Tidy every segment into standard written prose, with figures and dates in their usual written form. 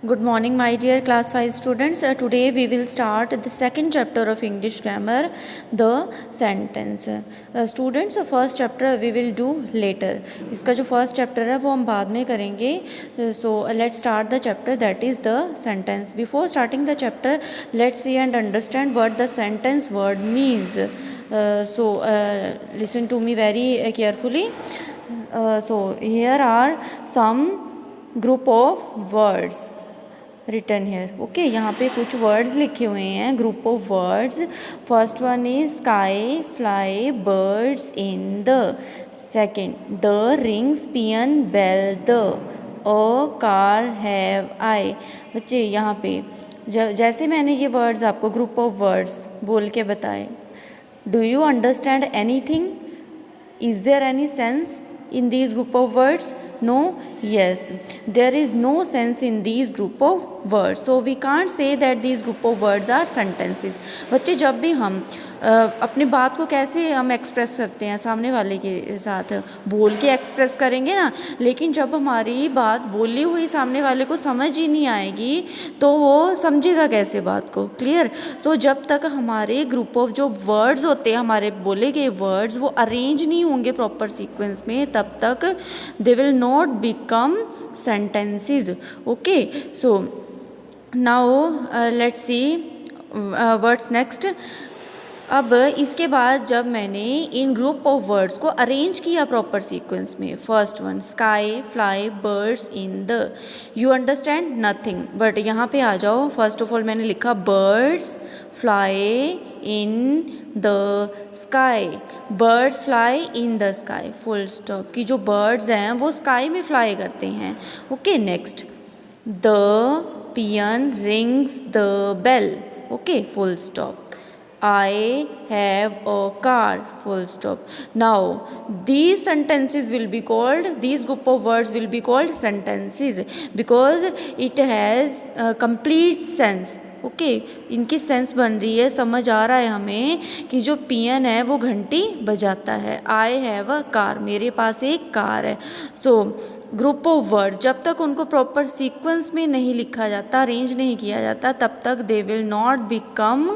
Good morning, my dear class 5 students. Today we will start the second chapter of English grammar, the sentence. Students, first chapter we will do later. इसका जो first chapter है वो हम बाद में करेंगे. So let's start the chapter, that is the sentence. Before starting the chapter, let's see and understand what the sentence word means. Listen to me very carefully. So here are some group of words written here. Okay, यहाँ पे कुछ words लिखे हुए हैं, group of words. First one is sky, fly, birds in the. Second, the, rings, peon, bell, the, a, car, have, I. बच्चे यहाँ पे जैसे मैंने ये वर्ड्स आपको ग्रुप ऑफ वर्ड्स बोल के बताए, do you understand anything? Is there any sense in these group of words? No? Yes, there is no sense in these group of words, so we can't say that these group of words are sentences. बच्चे, जब भी हम अपनी बात को कैसे हम express करते हैं, सामने वाले के साथ बोल के एक्सप्रेस करेंगे ना, लेकिन जब हमारी बात बोली हुई सामने वाले को समझ ही नहीं आएगी तो वो समझेगा कैसे बात को? क्लियर? सो जब तक हमारे ग्रुप ऑफ जो वर्ड्स होते हैं, हमारे बोले गए वर्ड्स, वो अरेंज नहीं होंगे प्रॉपर सीक्वेंस में, तब तक they will not become sentences. Okay, so now let's see words next. अब इसके बाद जब मैंने इन ग्रुप ऑफ वर्ड्स को अरेंज किया प्रॉपर सीक्वेंस में, first one sky, fly, birds in the, you understand nothing. But यहाँ पे आ जाओ. फर्स्ट ऑफ ऑल मैंने लिखा birds fly in the sky, birds fly in the sky, full stop. कि जो बर्ड्स हैं वो स्काई में फ्लाई करते हैं. Okay, next, the peon rings the bell. Okay, full stop. I have a car, full stop. Now these sentences will be called, these group of words will be called sentences because it has a complete sense. Okay, इनकी sense बन रही है, समझ आ रहा है हमें कि जो पियन है वो घंटी बजाता है. आई हैव अ कार, मेरे पास एक कार है. सो ग्रुप ऑफ वर्ड जब तक उनको प्रॉपर सीक्वेंस में नहीं लिखा जाता, अरेंज नहीं किया जाता, तब तक they will not become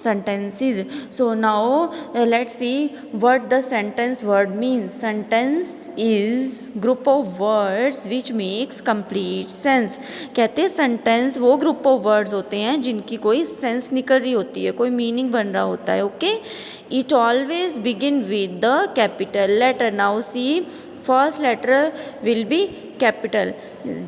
sentences. So now let's see what the sentence word means. Sentence is group of words which makes complete sense. कहते हैं सेंटेंस वो ग्रुप ऑफ वर्ड्स होते हैं जिनकी कोई सेंस निकल रही होती है, कोई मीनिंग बन रहा होता है. Okay, it always begin with the capital letter. Now see, first letter will be capital.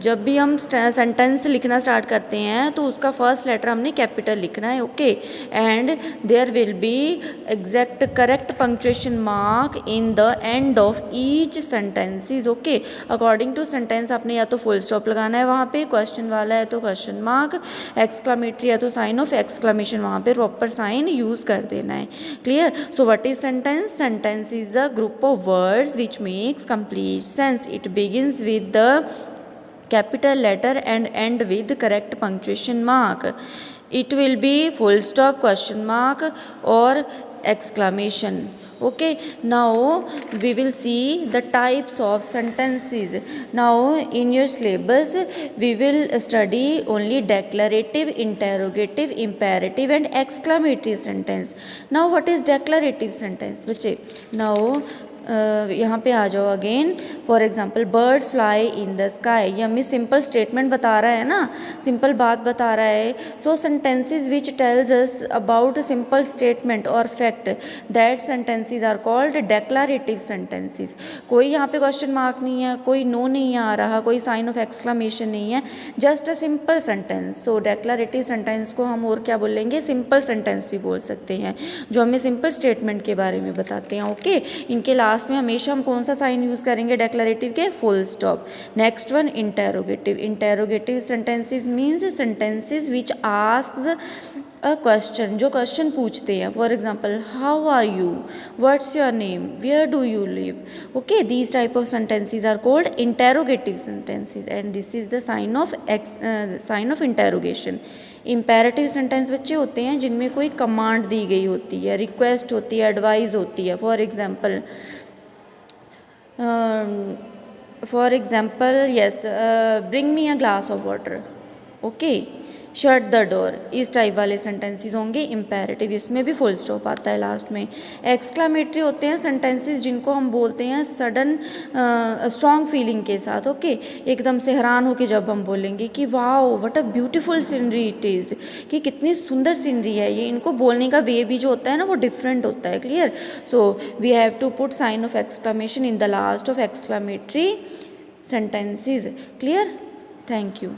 जब भी हम सेंटेंस लिखना स्टार्ट करते हैं तो उसका फर्स्ट लेटर हमने कैपिटल लिखना है. Okay, and there will be exact correct punctuation mark in the end of each sentences. Okay, according to sentence आपने या तो फुल स्टॉप लगाना है वहाँ पे, क्वेश्चन वाला है तो क्वेश्चन मार्क, एक्सक्लामेटरी है तो साइन ऑफ एक्सक्लामेशन वहाँ पे प्रॉपर साइन यूज़ कर देना है. Clear? So what is sentence? Sentence is a group of words which makes complete sense. It begins with the capital letter and end with correct punctuation mark. It will be full stop, question mark or exclamation. Okay, now we will see the types of sentences. Now in your syllabus we will study only declarative, interrogative, imperative and exclamatory sentence. Now what is declarative sentence बच्चे? Now यहाँ पे आ जाओ again. For example, birds fly in the sky, ये हमें simple statement बता रहा है ना, सिंपल बात बता रहा है. So sentences which tells us about simple statement और fact, that sentences are called declarative sentences. कोई यहाँ पे क्वेश्चन मार्क नहीं है, कोई नो नहीं आ रहा, कोई साइन ऑफ एक्सक्लामेशन नहीं है, just a simple sentence. So declarative sentence को हम और क्या बोलेंगे? सिंपल सेंटेंस भी बोल सकते हैं, जो हमें सिंपल स्टेटमेंट के बारे में बताते हैं. ओके, इनके लास्ट में हमेशा हम कौन सा साइन यूज़ करेंगे डेक्लरेटिव के? Full stop. Next one, interrogative. Interrogative sentences means sentences which asks a question, जो क्वेश्चन पूछते हैं. For example, how are you, what's your name, where do you live. Okay, these type of sentences are called interrogative sentences and this is the sign of interrogation. Imperative sentence बच्चे होते हैं जिनमें कोई command दी गई होती है, request होती है, एडवाइस होती है. For example, yes, bring me a glass of water. Okay, shut the door, इस टाइप वाले सेंटेंसेस होंगे इम्पेरेटिव, इसमें भी फुल स्टॉप आता है लास्ट में। एक्सक्लामेटरी होते हैं सेंटेंसेस जिनको हम बोलते हैं सडन स्ट्रॉन्ग फीलिंग के साथ, ओके, एकदम से हैरान होके जब हम बोलेंगे कि wow what a beautiful scenery it is, कि कितनी सुंदर सीनरी है ये, इनको बोलने का वे भी जो होता है ना वो डिफरेंट होता है, clear. So we have to put sign of exclamation in the last of exclamatory sentences, clear? Thank you.